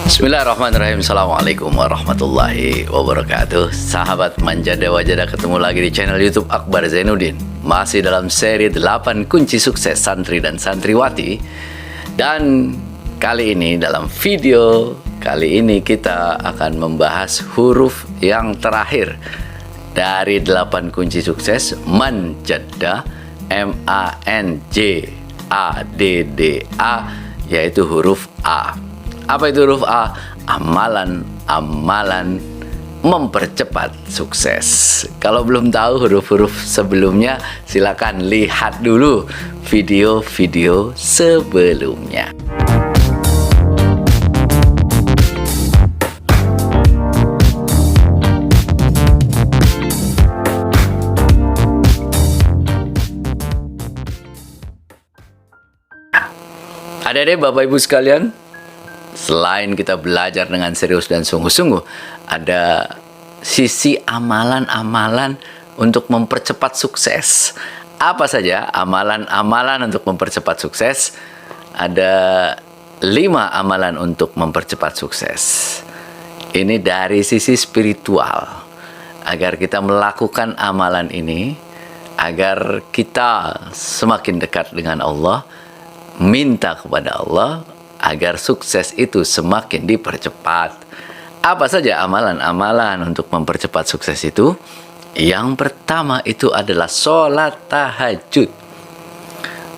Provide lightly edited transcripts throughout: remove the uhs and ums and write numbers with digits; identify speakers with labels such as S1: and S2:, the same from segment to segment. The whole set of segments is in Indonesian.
S1: Bismillahirrahmanirrahim. Assalamualaikum warahmatullahi wabarakatuh. Sahabat Manjada Wajada, ketemu lagi di channel YouTube Akbar Zainuddin. Masih dalam seri 8 kunci sukses santri dan santriwati. Dan kali ini dalam video kali ini kita akan membahas huruf yang terakhir dari 8 kunci sukses Manjada, M-A-N-J-A-D-D-A, yaitu huruf A. Apa itu huruf A? Amalan-amalan mempercepat sukses. Kalau belum tahu huruf-huruf sebelumnya, silakan lihat dulu video-video sebelumnya. Adik-adik, Bapak Ibu sekalian, selain kita belajar dengan serius dan sungguh-sungguh, ada sisi amalan-amalan untuk mempercepat sukses. Apa saja amalan-amalan untuk mempercepat sukses? Ada 5 amalan untuk mempercepat sukses. Ini dari sisi spiritual. Agar kita melakukan amalan ini, agar kita semakin dekat dengan Allah, minta kepada Allah agar sukses itu semakin dipercepat. Apa saja amalan-amalan untuk mempercepat sukses itu? Yang pertama itu adalah sholat tahajud.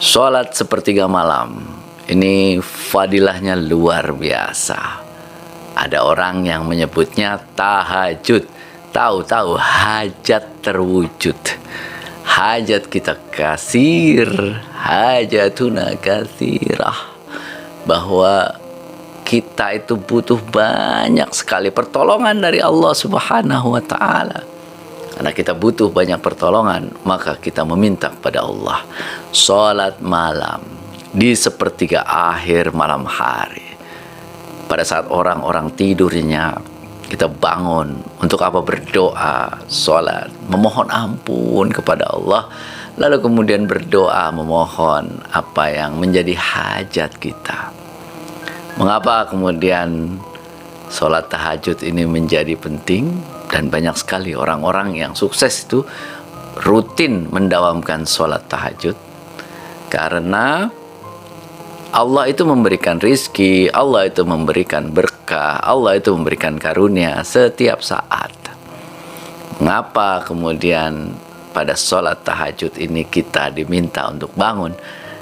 S1: Sholat sepertiga malam. Ini fadilahnya luar biasa. Ada orang yang menyebutnya tahajud. Tahu-tahu hajat terwujud. Hajat kita kasir, hajatuna kasirah. Bahwa kita itu butuh banyak sekali pertolongan dari Allah Subhanahu wa Ta'ala. Karena kita butuh banyak pertolongan, maka kita meminta kepada Allah. Salat malam di sepertiga akhir malam hari. Pada saat orang-orang tidurnya, kita bangun untuk apa? Berdoa, salat, memohon ampun kepada Allah. Lalu kemudian berdoa, memohon apa yang menjadi hajat kita. Mengapa kemudian sholat tahajud ini menjadi penting? Dan banyak sekali orang-orang yang sukses itu rutin mendawamkan sholat tahajud. Karena Allah itu memberikan rizki, Allah itu memberikan berkah, Allah itu memberikan karunia setiap saat. Mengapa kemudian pada sholat tahajud ini kita diminta untuk bangun?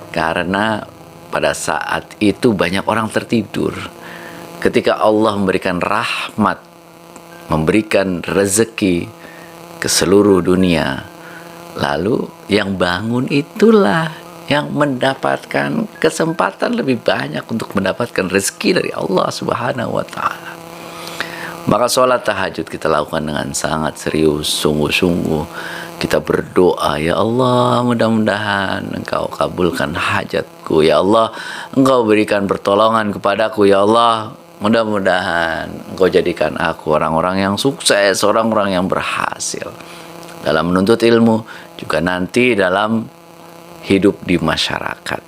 S1: Karena pada saat itu banyak orang tertidur. Ketika Allah memberikan rahmat, memberikan rezeki ke seluruh dunia, lalu yang bangun itulah yang mendapatkan kesempatan lebih banyak untuk mendapatkan rezeki dari Allah Subhanahu wa Ta'ala. Maka sholat tahajud kita lakukan dengan sangat serius, sungguh-sungguh. Kita berdoa, ya Allah, mudah-mudahan Engkau kabulkan hajatku. Ya Allah, Engkau berikan pertolongan kepadaku. Ya Allah, mudah-mudahan Engkau jadikan aku orang-orang yang sukses, orang-orang yang berhasil dalam menuntut ilmu, juga nanti dalam hidup di masyarakat.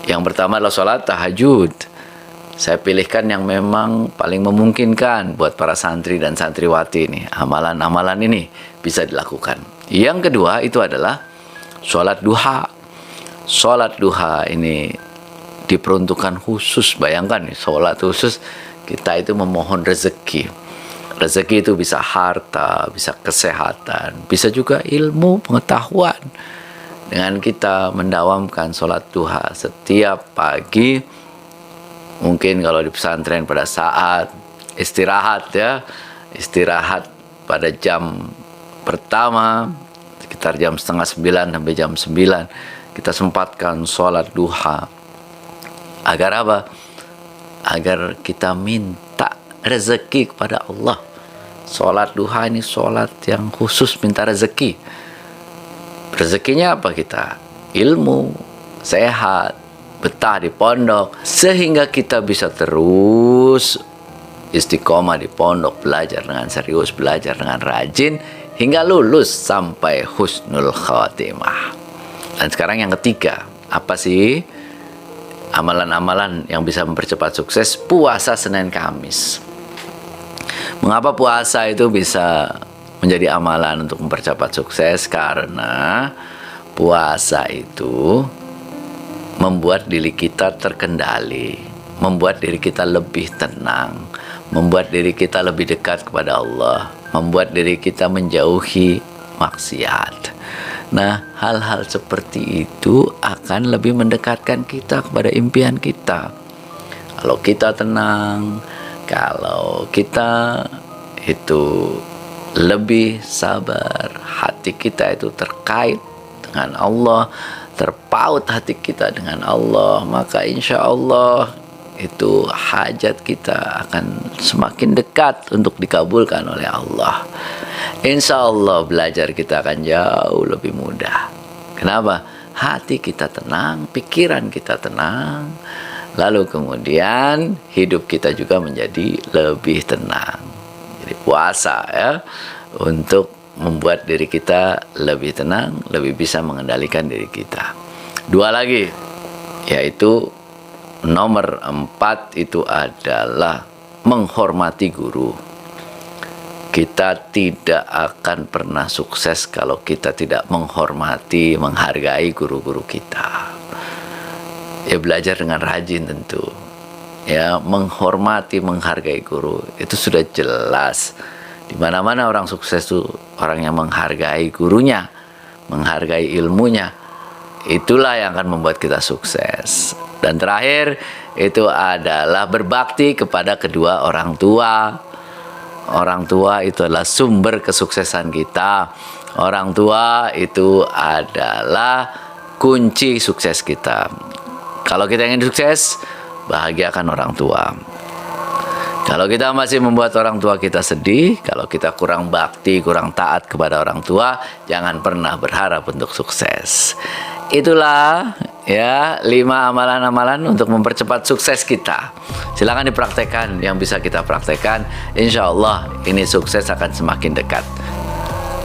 S1: Yang pertama adalah sholat tahajud. Saya pilihkan yang memang paling memungkinkan buat para santri dan santriwati ini. Amalan-amalan ini bisa dilakukan. Yang kedua itu adalah sholat duha. Sholat duha ini diperuntukkan khusus. Bayangkan nih, sholat khusus kita itu memohon rezeki. Rezeki itu bisa harta, bisa kesehatan, bisa juga ilmu, pengetahuan. Dengan kita mendawamkan sholat duha setiap pagi, mungkin kalau di pesantren pada saat istirahat ya, istirahat pada jam pertama sekitar jam 8:30 sampai jam 9, kita sempatkan sholat duha. Agar apa? Agar kita minta rezeki kepada Allah. Sholat duha ini sholat yang khusus minta rezeki. Rezekinya apa kita? Ilmu, sehat, betah di pondok, sehingga kita bisa terus istiqomah di pondok, belajar dengan serius, belajar dengan rajin, hingga lulus sampai husnul khatimah. Dan sekarang yang ketiga, apa sih? amalan-amalan yang bisa mempercepat sukses, puasa Senin Kamis. Mengapa puasa itu bisa menjadi amalan untuk mempercepat sukses? Karena puasa itu membuat diri kita terkendali, membuat diri kita lebih tenang, membuat diri kita lebih dekat kepada Allah, membuat diri kita menjauhi maksiat. Nah, hal-hal seperti itu akan lebih mendekatkan kita kepada impian kita. Kalau kita tenang, kalau kita itu lebih sabar, hati kita itu terkait dengan Allah, terpaut hati kita dengan Allah, maka insya Allah itu hajat kita akan semakin dekat untuk dikabulkan oleh Allah. Insya Allah belajar kita akan jauh lebih mudah. Kenapa? Hati kita tenang, pikiran kita tenang, lalu kemudian hidup kita juga menjadi lebih tenang. Jadi puasa ya, untuk membuat diri kita lebih tenang, lebih bisa mengendalikan diri kita. Dua lagi, yaitu nomor 4 itu adalah menghormati guru. Kita tidak akan pernah sukses kalau kita tidak menghormati, menghargai guru-guru kita. Ya, belajar dengan rajin tentu. Ya, menghormati, menghargai guru itu sudah jelas. Di mana-mana orang sukses itu orang yang menghargai gurunya, menghargai ilmunya. Itulah yang akan membuat kita sukses. Dan terakhir itu adalah berbakti kepada kedua orang tua. Orang tua itu adalah sumber kesuksesan kita. Orang tua itu adalah kunci sukses kita. Kalau kita ingin sukses, bahagiakan orang tua. Kalau kita masih membuat orang tua kita sedih, kalau kita kurang bakti, kurang taat kepada orang tua, jangan pernah berharap untuk sukses. Itulah ya 5 amalan-amalan untuk mempercepat sukses kita. Silakan dipraktekkan yang bisa kita praktekkan. Insya Allah ini sukses akan semakin dekat.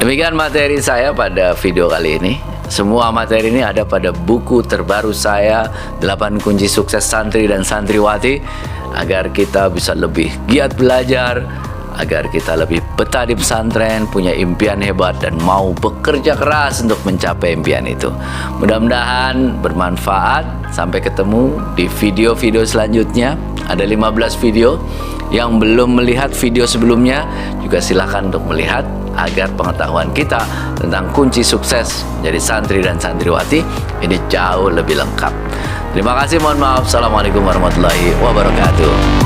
S1: Demikian materi saya pada video kali ini. Semua materi ini ada pada buku terbaru saya, 8 kunci sukses santri dan santriwati, agar kita bisa lebih giat belajar, agar kita lebih betah di pesantren, punya impian hebat dan mau bekerja keras untuk mencapai impian itu. Mudah-mudahan bermanfaat. Sampai ketemu di video-video selanjutnya. Ada 15 video. Yang belum melihat video sebelumnya juga silahkan untuk melihat, agar pengetahuan kita tentang kunci sukses menjadi santri dan santriwati ini jauh lebih lengkap. Terima kasih, mohon maaf. Assalamualaikum warahmatullahi wabarakatuh.